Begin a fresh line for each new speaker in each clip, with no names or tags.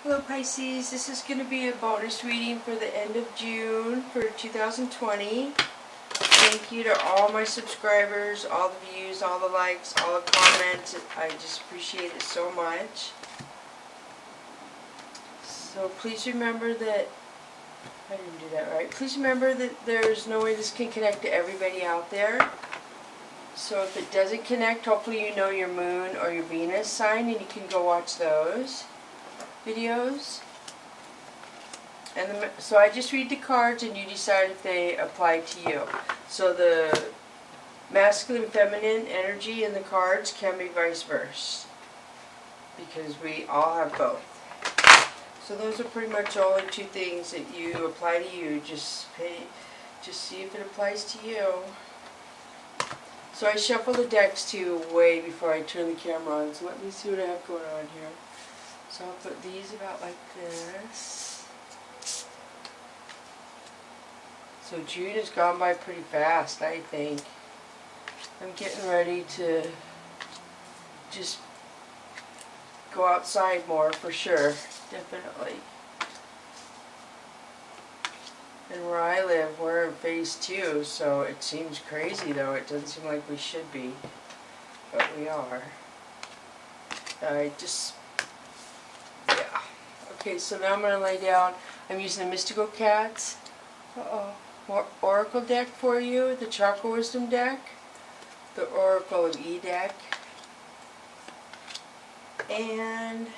Hello Pisces, this is going to be a bonus reading for the end of June for 2020. Thank you to all my subscribers, all the views, all the likes, all the comments. I just appreciate it so much. So please remember that, I didn't do that right. Please remember that there's no way this can connect to everybody out there. So if it doesn't connect, hopefully you know your moon or your Venus sign and you can go watch those videos. And so I just read the cards and you decide if they apply to you. So the masculine and feminine energy in the cards can be vice versa, because we all have both. So those are pretty much the only two things that you apply to you. Just see if it applies to you. So I shuffle the decks too way before I turn the camera on. So let me see what I have going on here. So I'll put these about like this. So June has gone by pretty fast, I think. I'm getting ready to just go outside more for sure, definitely. And where I live, we're in phase 2, so it seems crazy though. It doesn't seem like we should be, but we are. Yeah. Okay, so now I'm going to lay down. I'm using the Mystical Cats Oracle deck for you, the Chakra Wisdom deck, the Oracle of E deck, and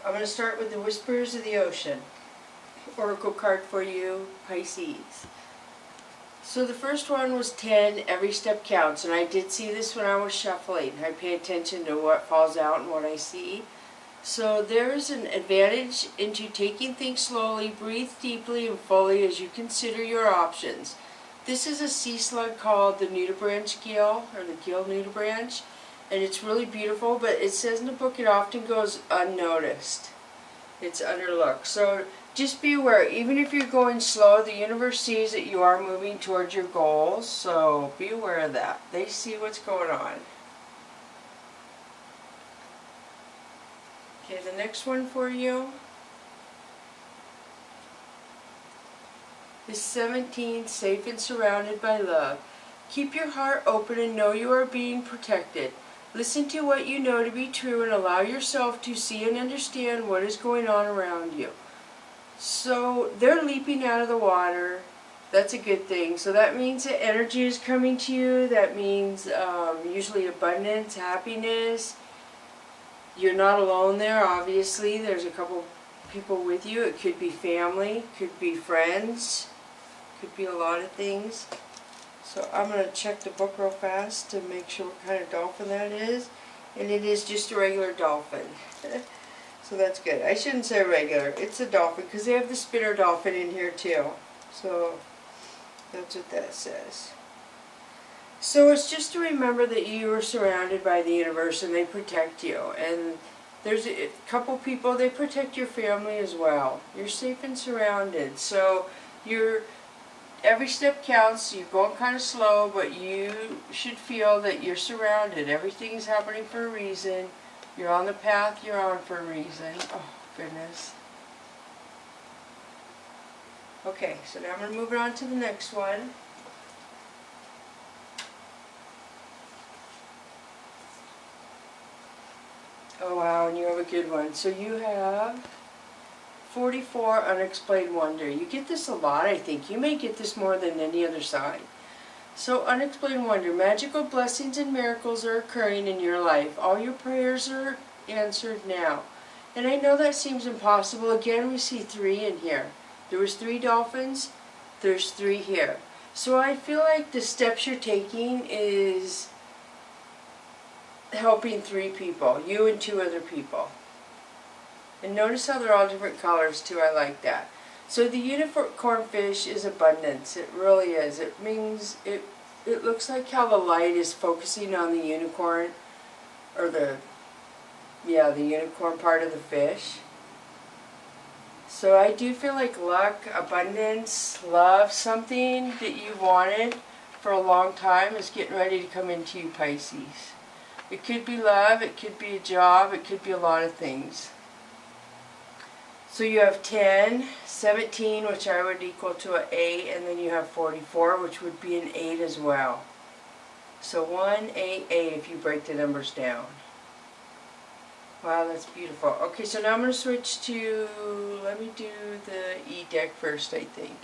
I'm going to start with the Whispers of the Ocean Oracle card for you, Pisces. So the first one was 10, every step counts, and I did see this when I was shuffling. I pay attention to what falls out and what I see. So there's an advantage into taking things slowly, breathe deeply and fully as you consider your options. This is a sea slug called the nudibranch gill, or the gill nudibranch, and it's really beautiful, but it says in the book it often goes unnoticed. It's underlooked. So just be aware, even if you're going slow, the universe sees that you are moving towards your goals, so be aware of that. They see what's going on. Okay, the next one for you is 17, safe and surrounded by love. Keep your heart open and know you are being protected. Listen to what you know to be true and allow yourself to see and understand what is going on around you. So they're leaping out of the water. That's a good thing. So that means that energy is coming to you. That means usually abundance, happiness. You're not alone there, obviously. There's a couple people with you. It could be family, could be friends, could be a lot of things. So I'm going to check the book real fast to make sure what kind of dolphin that is. And it is just a regular dolphin. So that's good. I shouldn't say regular. It's a dolphin because they have the spinner dolphin in here too. So that's what that says. So it's just to remember that you are surrounded by the universe and they protect you. And there's a couple people, they protect your family as well. You're safe and surrounded. So every step counts. You're going kind of slow, but you should feel that you're surrounded. Everything's happening for a reason. You're on the path you're on for a reason. Oh, goodness. Okay, so now I'm going to move it on to the next one. Oh wow, and you have a good one. So you have 44, Unexplained Wonder. You get this a lot, I think. You may get this more than any other sign. So Unexplained Wonder. Magical blessings and miracles are occurring in your life. All your prayers are answered now. And I know that seems impossible. Again, we see 3 in here. There was 3 dolphins. There's 3 here. So I feel like the steps you're taking is helping 3 people, you and 2 other people. And notice how they're all different colors too. I like that. So the unicorn fish is abundance. It really is. It means it looks like how the light is focusing on the unicorn, or the unicorn part of the fish. So I do feel like luck, abundance, love, something that you wanted for a long time is getting ready to come into you, Pisces. It could be love, it could be a job, it could be a lot of things. So you have 10, 17, which I would equal to an 8, and then you have 44, which would be an 8 as well. So 1, 8, 8 if you break the numbers down. Wow, that's beautiful. Okay, so now I'm going to switch to, let me do the E deck first, I think.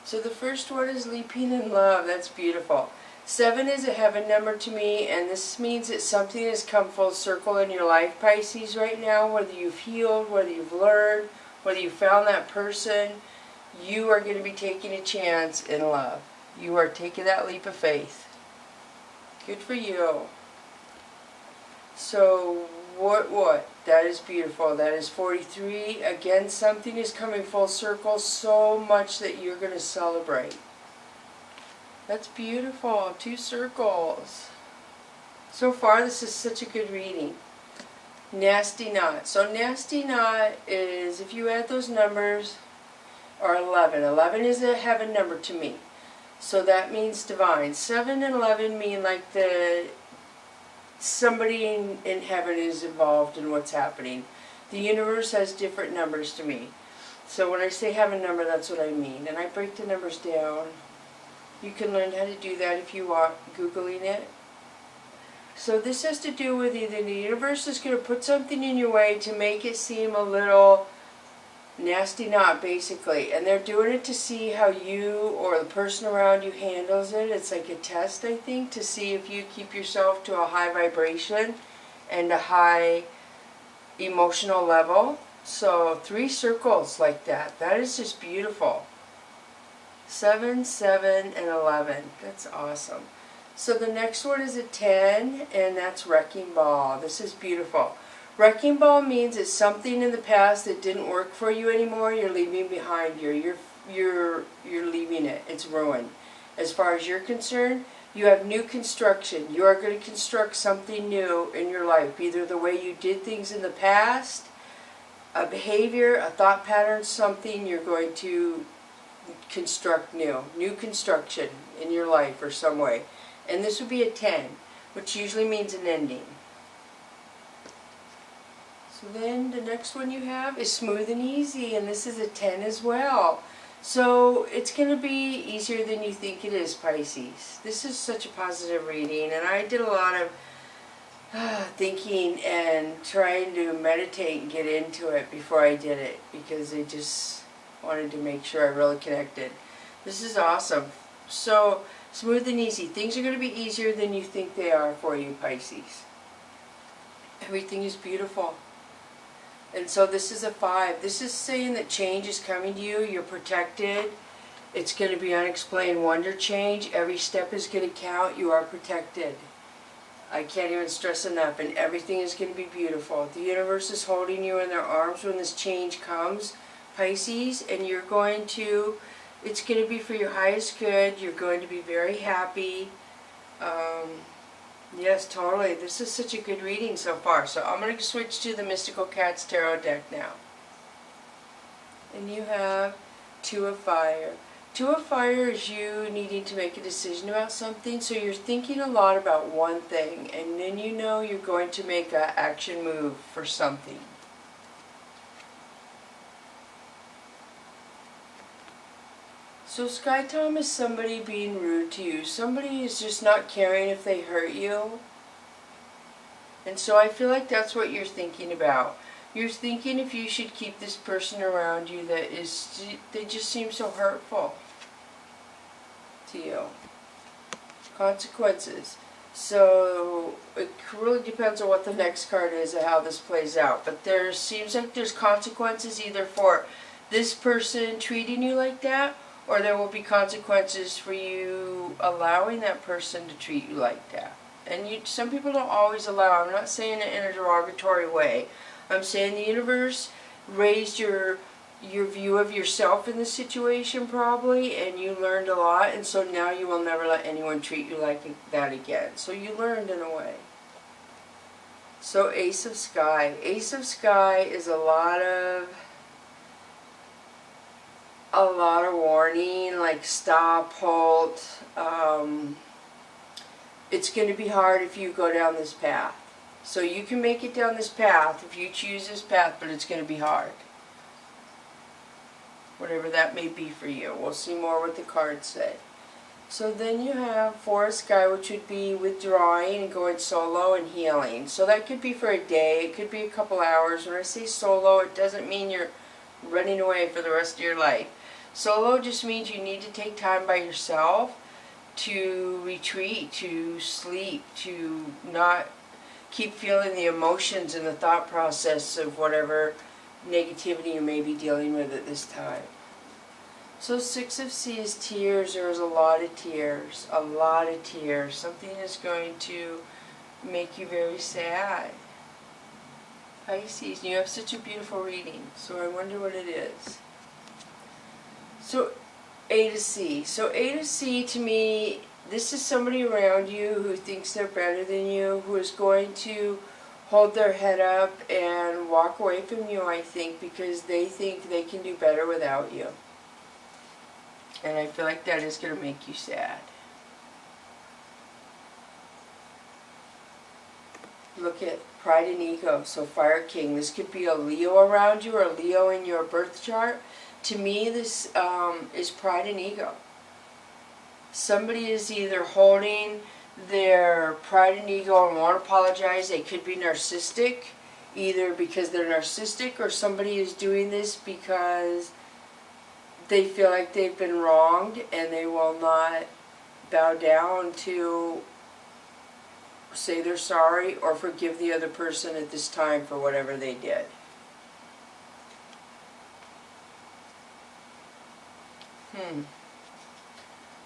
So the first one is Leaping in Love. That's beautiful. 7 is a heaven number to me, and this means that something has come full circle in your life, Pisces, right now. Whether you've healed, whether you've learned, whether you found that person, you are going to be taking a chance in love. You are taking that leap of faith. Good for you. So, what? That is beautiful. That is 43. Again, something is coming full circle so much that you're going to celebrate. That's beautiful. 2 circles. So far, this is such a good reading. Nasty Knot. So, Nasty Knot is, if you add those numbers, or 11. 11 is a heaven number to me. So that means divine. 7 and 11 mean like somebody in heaven is involved in what's happening. The universe has different numbers to me. So when I say heaven number, that's what I mean. And I break the numbers down. You can learn how to do that if you want, Googling it. So this has to do with either the universe is going to put something in your way to make it seem a little nasty knot, basically. And they're doing it to see how you or the person around you handles it. It's like a test, I think, to see if you keep yourself to a high vibration and a high emotional level. So 3 circles like that. That is just beautiful. 7, 7, and 11. That's awesome. So the next one is a 10, and that's Wrecking Ball. This is beautiful. Wrecking Ball means it's something in the past that didn't work for you anymore. You're leaving behind you. You're leaving it. It's ruined. As far as you're concerned, you have new construction. You are going to construct something new in your life. Either the way you did things in the past, a behavior, a thought pattern, something you're going to construct new. New construction in your life or some way. And this would be a 10, which usually means an ending. So then the next one you have is Smooth and Easy, and this is a 10 as well. So it's going to be easier than you think it is, Pisces. This is such a positive reading, and I did a lot of thinking and trying to meditate and get into it before I did it, because I just wanted to make sure I really connected. This is awesome. So, smooth and easy. Things are going to be easier than you think they are for you, Pisces. Everything is beautiful. And so this is a 5. This is saying that change is coming to you. You're protected. It's going to be unexplained wonder change. Every step is going to count. You are protected. I can't even stress enough. And everything is going to be beautiful. The universe is holding you in their arms when this change comes, Pisces. And you're going to, it's going to be for your highest good. You're going to be very happy. Yes, totally. This is such a good reading so far. So I'm going to switch to the Mystical Cats Tarot deck now. And you have 2 of Fire. 2 of Fire is you needing to make a decision about something. So you're thinking a lot about one thing, and then you know you're going to make an action move for something. So Sky Tom is somebody being rude to you. Somebody is just not caring if they hurt you. And so I feel like that's what you're thinking about. You're thinking if you should keep this person around you that is, they just seem so hurtful to you. Consequences. So it really depends on what the next card is and how this plays out. But there seems like there's consequences either for this person treating you like that, or there will be consequences for you allowing that person to treat you like that. And some people don't always allow. I'm not saying it in a derogatory way. I'm saying the universe raised your view of yourself in the situation probably, and you learned a lot, and so now you will never let anyone treat you like that again. So you learned in a way. So Ace of Sky. Ace of Sky is a lot of warning, like stop, halt. It's going to be hard if you go down this path. So you can make it down this path if you choose this path, but it's going to be hard. Whatever that may be for you. We'll see more what the cards say. So then you have Four of Sky, which would be withdrawing and going solo and healing. So that could be for a day, it could be a couple hours. When I say solo, it doesn't mean you're running away for the rest of your life. Solo just means you need to take time by yourself to retreat, to sleep, to not keep feeling the emotions and the thought process of whatever negativity you may be dealing with at this time. So Six of Sea is tears. There's a lot of tears. A lot of tears. Something is going to make you very sad. Pisces, you have such a beautiful reading. So I wonder what it is. So Eight of Sea. So Eight of Sea, to me, this is somebody around you who thinks they're better than you, who is going to hold their head up and walk away from you, I think, because they think they can do better without you. And I feel like that is going to make you sad. Look at Pride and Ego. So Fire King. This could be a Leo around you or a Leo in your birth chart. To me, this is Pride and Ego. Somebody is either holding their pride and ego and won't apologize. They could be narcissistic, either because they're narcissistic or somebody is doing this because they feel like they've been wronged and they will not bow down to say they're sorry or forgive the other person at this time for whatever they did.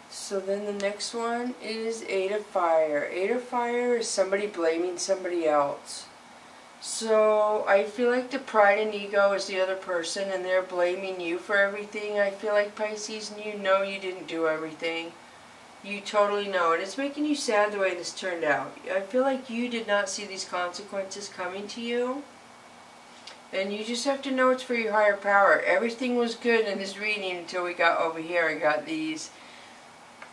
So then the next one is Eight of Fire. Eight of Fire is somebody blaming somebody else. So I feel like the pride and ego is the other person and they're blaming you for everything. I feel like Pisces, and you know you didn't do everything. You totally know. And it's making you sad the way this turned out. I feel like you did not see these consequences coming to you. And you just have to know it's for your higher power. Everything was good in this reading until we got over here and got these,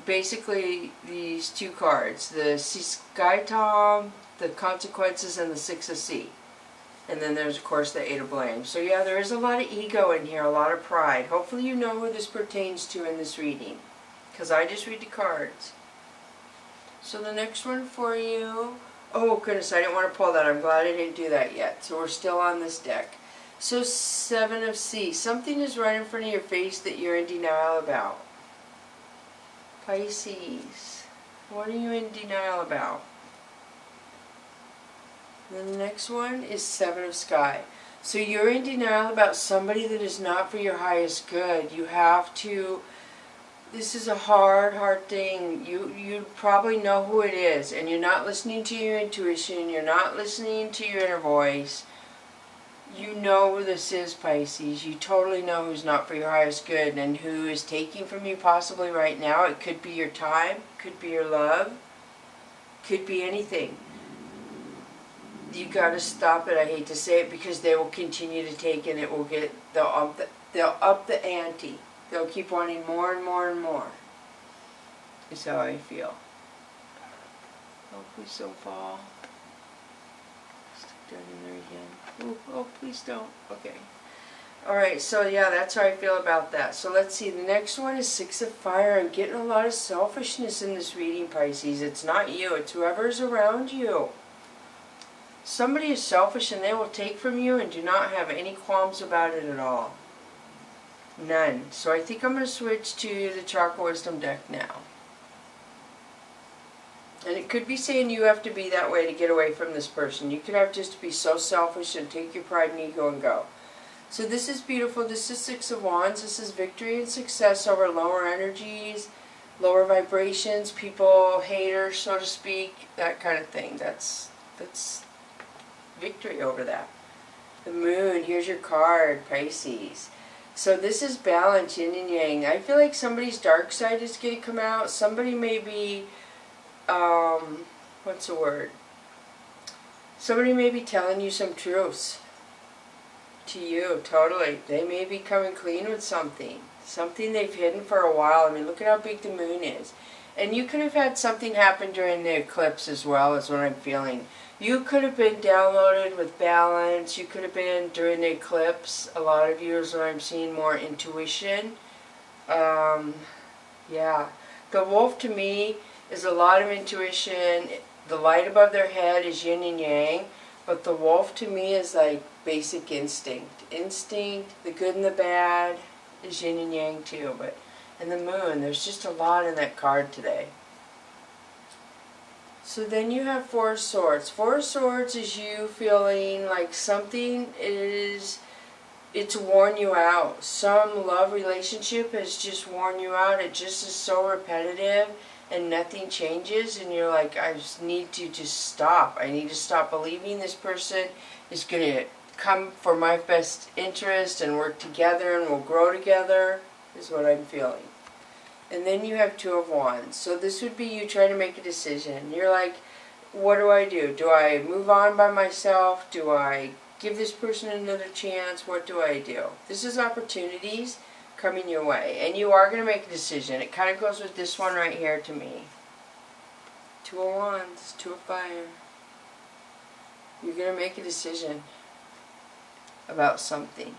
basically these two cards. The Sky Tom, the Consequences, and the Six of Sea. And then there's, of course, the Eight of Blame. So yeah, there is a lot of ego in here, a lot of pride. Hopefully you know who this pertains to in this reading, because I just read the cards. So the next one for you... Oh, goodness, I didn't want to pull that. I'm glad I didn't do that yet. So we're still on this deck. So Seven of Sea. Something is right in front of your face that you're in denial about. Pisces. What are you in denial about? Then the next one is Seven of Sky. So you're in denial about somebody that is not for your highest good. You have to... This is a hard thing. You probably know who it is, and you're not listening to your intuition. You're not listening to your inner voice. You know who this is, Pisces. You totally know who's not for your highest good and who is taking from you possibly right now. It could be your time, could be your love, could be anything. You got to stop it. I hate to say it, because they will continue to take, and it will get they'll up the ante. They'll keep wanting more and more and more. Is how I feel. Oh, please don't fall. Stick that in there again. Oh, please don't. Okay. Alright, so yeah, that's how I feel about that. So let's see. The next one is Six of Fire. I'm getting a lot of selfishness in this reading, Pisces. It's not you. It's whoever's around you. Somebody is selfish and they will take from you and do not have any qualms about it at all. None. So I think I'm going to switch to the Chakra Wisdom deck now. And it could be saying you have to be that way to get away from this person. You could have just to be so selfish and take your pride and ego and go. So this is beautiful. This is Six of Wands. This is victory and success over lower energies, lower vibrations, people, haters, so to speak, that kind of thing. That's victory over that. The Moon. Here's your card, Pisces. So this is balance, yin and yang. I feel like somebody's dark side is going to come out. Somebody may be, what's the word? Somebody may be telling you some truths to you, totally. They may be coming clean with something. Something they've hidden for a while. I mean, look at how big the moon is. And you could have had something happen during the eclipse as well, is what I'm feeling. You could have been downloaded with balance. You could have been during the eclipse. A lot of you is what I'm seeing, more intuition. Yeah. The wolf to me is a lot of intuition. The light above their head is yin and yang. But the wolf to me is like basic instinct. Instinct, the good and the bad is yin and yang too. And the moon, there's just a lot in that card today. So then you have Four of Swords. Four of Swords is you feeling like something is, it's worn you out. Some love relationship has just worn you out. It just is so repetitive and nothing changes, and you're like, I just need to just stop. I need to stop believing this person is going to come for my best interest and work together and we'll grow together, is what I'm feeling. And then you have Two of Wands. So this would be you trying to make a decision. You're like, what do I do? Do I move on by myself? Do I give this person another chance? What do I do? This is opportunities coming your way. And you are going to make a decision. It kind of goes with this one right here to me. Two of Wands, Two of Fire. You're going to make a decision about something.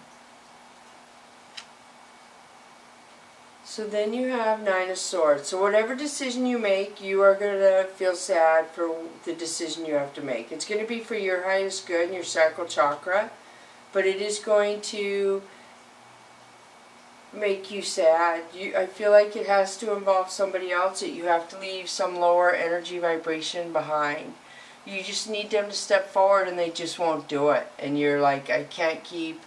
So then you have Nine of Swords. So whatever decision you make, you are going to feel sad for the decision you have to make. It's going to be for your highest good and your sacral chakra, but it is going to make you sad. I feel like it has to involve somebody else, that you have to leave some lower energy vibration behind. You just need them to step forward and they just won't do it. And you're like, I can't keep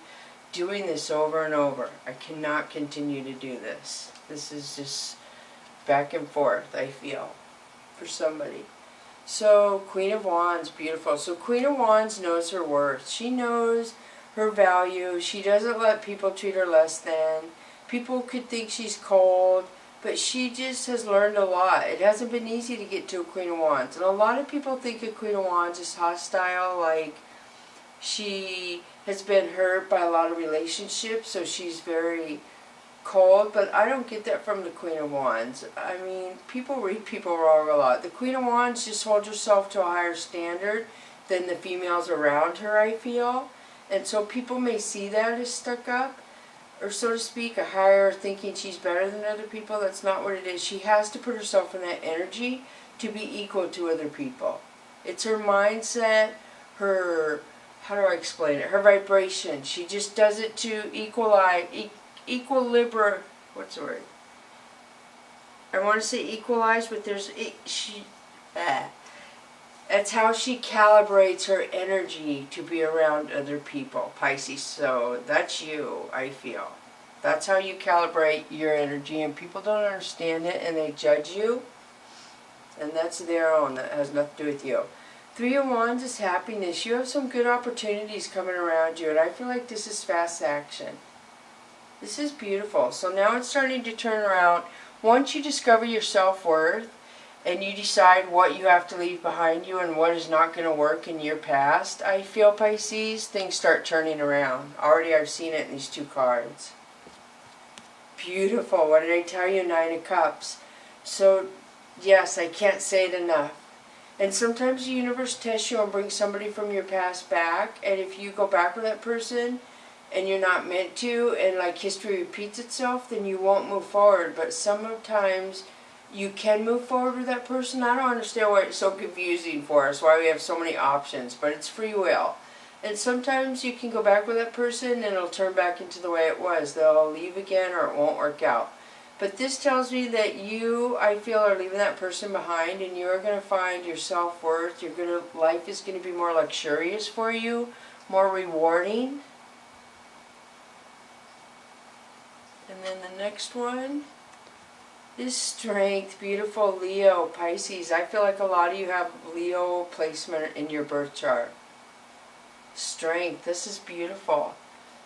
doing this over and over. I cannot continue to do this. This is just back and forth, I feel, for somebody. So, Queen of Wands, beautiful. So, Queen of Wands knows her worth. She knows her value. She doesn't let people treat her less than. People could think she's cold, but she just has learned a lot. It hasn't been easy to get to a Queen of Wands. And a lot of people think a Queen of Wands is hostile, like she has been hurt by a lot of relationships, so she's very cold, but I don't get that from the Queen of Wands. I mean, people read people wrong a lot. The Queen of Wands just holds herself to a higher standard than the females around her, I feel. And so people may see that as stuck up, or so to speak, a higher thinking she's better than other people. That's not what it is. She has to put herself in that energy to be equal to other people. It's her mindset, her, how do I explain it? Her vibration. She just does it to what's the word? I want to say equalize, but there's, that's how she calibrates her energy to be around other people, Pisces. So that's you, I feel. That's how you calibrate your energy, and people don't understand it and they judge you, and that's their own. That has nothing to do with you. Three of Wands is happiness. You have some good opportunities coming around you, and I feel like this is fast action. This is beautiful. So now it's starting to turn around. Once you discover your self-worth and you decide what you have to leave behind you and what is not going to work in your past, I feel, Pisces, things start turning around. Already I've seen it in these two cards. Beautiful. What did I tell you? Nine of Cups. So, yes, I can't say it enough. And sometimes the universe tests you and brings somebody from your past back, and if you go back with that person and you're not meant to, and like history repeats itself, then you won't move forward. But sometimes you can move forward with that person. I don't understand why it's so confusing for us, why we have so many options, but it's free will. And sometimes you can go back with that person and it'll turn back into the way it was. They'll leave again or it won't work out. But this tells me that you, I feel, are leaving that person behind, and you're going to find your self-worth. Life is going to be more luxurious for you, more rewarding. And then the next one is Strength. Beautiful. Leo, Pisces. I feel like a lot of you have Leo placement in your birth chart. Strength. This is beautiful.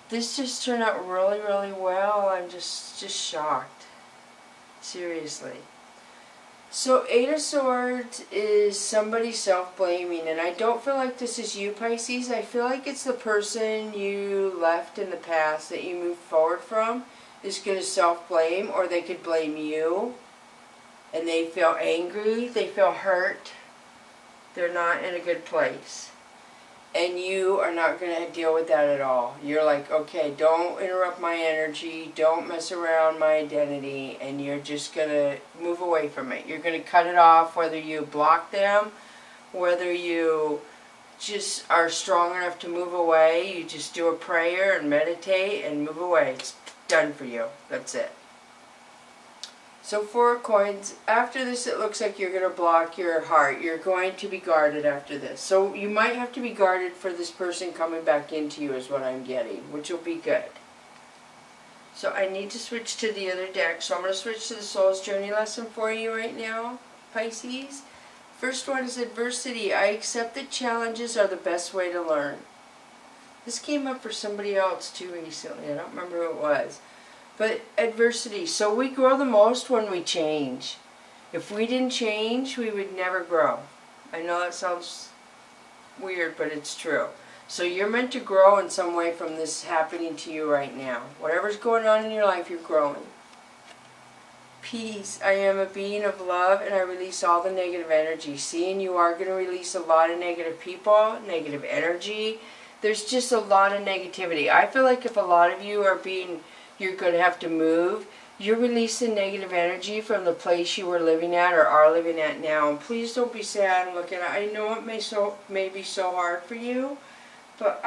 This just turned out really, really well. I'm just shocked. Seriously. So Eight of Swords is somebody self-blaming, and I don't feel like this is you, Pisces. I feel like it's the person you left in the past that you moved forward from is going to self-blame, or they could blame you, and they feel angry, they feel hurt, They're not in a good place. And you are not going to deal with that at all. You're like, okay, don't interrupt my energy, don't mess around my identity, and you're just going to move away from it. You're going to cut it off, whether you block them, whether you just are strong enough to move away. You just do a prayer and meditate and move away. It's done for you. That's it. So 4 of coins. After this, it looks like you're going to block your heart. You're going to be guarded after this. So you might have to be guarded for this person coming back into you is what I'm getting, which will be good. So I need to switch to the other deck. So I'm going to switch to the Soul's Journey lesson for you right now, Pisces. First one is adversity. I accept that challenges are the best way to learn. This came up for somebody else too recently. I don't remember who it was. But adversity. So we grow the most when we change. If we didn't change, we would never grow. I know that sounds weird, but it's true. So you're meant to grow in some way from this happening to you right now. Whatever's going on in your life, you're growing. Peace. I am a being of love and I release all the negative energy. See, and you are going to release a lot of negative people, negative energy. There's just a lot of negativity. I feel like if a lot of you are being... you're going to have to move. You're releasing negative energy from the place you were living at or are living at now. And please don't be sad and look at it. I know it may be so hard for you, but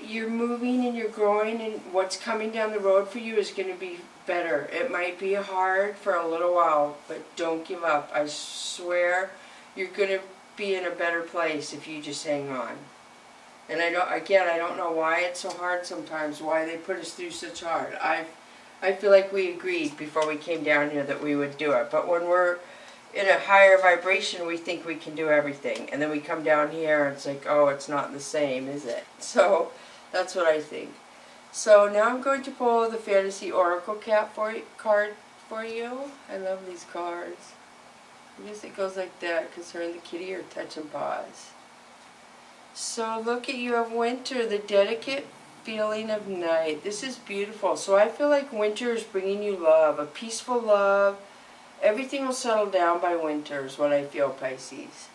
you're moving and you're growing, and what's coming down the road for you is going to be better. It might be hard for a little while, but don't give up. I swear you're going to be in a better place if you just hang on. And I don't know why it's so hard sometimes, why they put us through such hard. I feel like we agreed before we came down here that we would do it. But when we're in a higher vibration, we think we can do everything. And then we come down here and it's like, oh, it's not the same, is it? So that's what I think. So now I'm going to pull the Fantasy Oracle card for you. I love these cards. I guess it goes like that because her and the kitty are touching paws. So look at, you have winter, the delicate feeling of night. This is beautiful. So I feel like winter is bringing you love, a peaceful love. Everything will settle down by winter is what I feel, Pisces.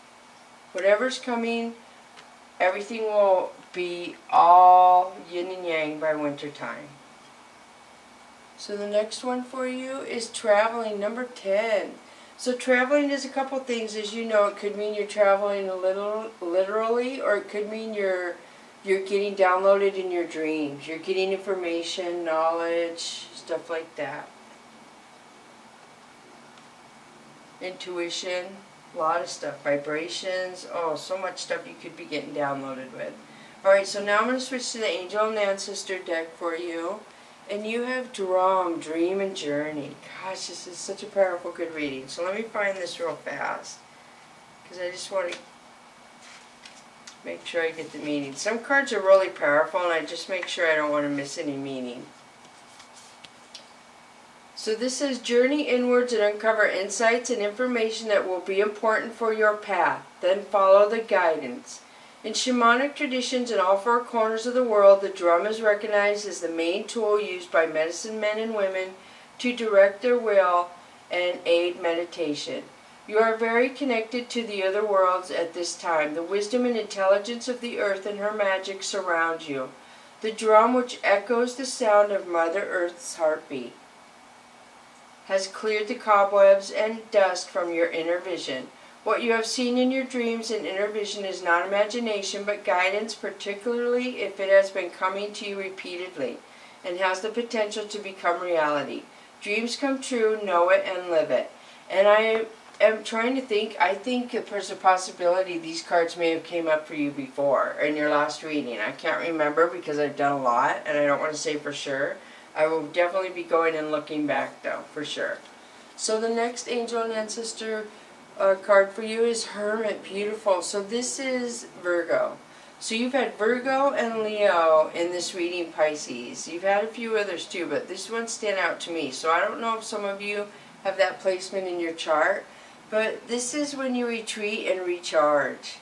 Whatever's coming, everything will be all yin and yang by winter time. So the next one for you is traveling, number 10. So traveling is a couple things, as you know. It could mean you're traveling a little literally, or it could mean you're getting downloaded in your dreams. You're getting information, knowledge, stuff like that. Intuition, a lot of stuff. Vibrations, oh, so much stuff you could be getting downloaded with. Alright, so now I'm going to switch to the Angel and Ancestor deck for you. And you have Drum, Dream and Journey. Gosh, this is such a powerful, good reading. So let me find this real fast, because I just want to make sure I get the meaning. Some cards are really powerful, and I just make sure I don't want to miss any meaning. So this says, journey inwards and uncover insights and information that will be important for your path. Then follow the guidance. In shamanic traditions in all 4 corners of the world, the drum is recognized as the main tool used by medicine men and women to direct their will and aid meditation. You are very connected to the other worlds at this time. The wisdom and intelligence of the earth and her magic surround you. The drum, which echoes the sound of Mother Earth's heartbeat, has cleared the cobwebs and dust from your inner vision. What you have seen in your dreams and inner vision is not imagination, but guidance, particularly if it has been coming to you repeatedly and has the potential to become reality. Dreams come true, know it, and live it. And I am trying to think, I think there's a possibility these cards may have came up for you before in your last reading. I can't remember because I've done a lot, and I don't want to say for sure. I will definitely be going and looking back, though, for sure. So the next Angel and Ancestor card for you is Hermit. Beautiful. So this is Virgo. So you've had Virgo and Leo in this reading, Pisces. You've had a few others too, but this one stand out to me. So I don't know if some of you have that placement in your chart, but this is when you retreat and recharge.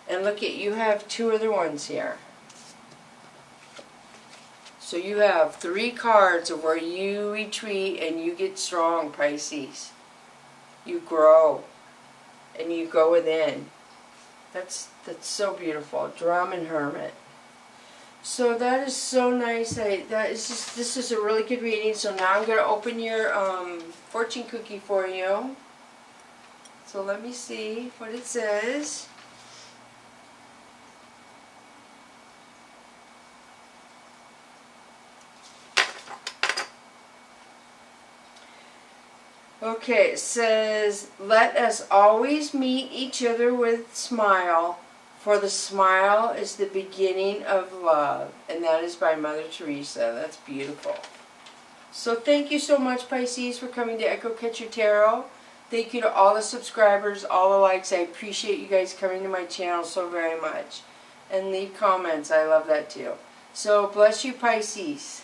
And look at, you have 2 other ones here. So you have 3 cards of where you retreat and you get strong, Pisces. You grow. and you go within. That's so beautiful. Drum and Hermit. So that is so nice. This is a really good reading. So now I'm going to open your fortune cookie for you. So let me see what it says. Okay, it says, let us always meet each other with a smile, for the smile is the beginning of love. And that is by Mother Teresa. That's beautiful. So thank you so much, Pisces, for coming to Echo Catcher Tarot. Thank you to all the subscribers, all the likes. I appreciate you guys coming to my channel so very much. And leave comments. I love that too. So bless you, Pisces.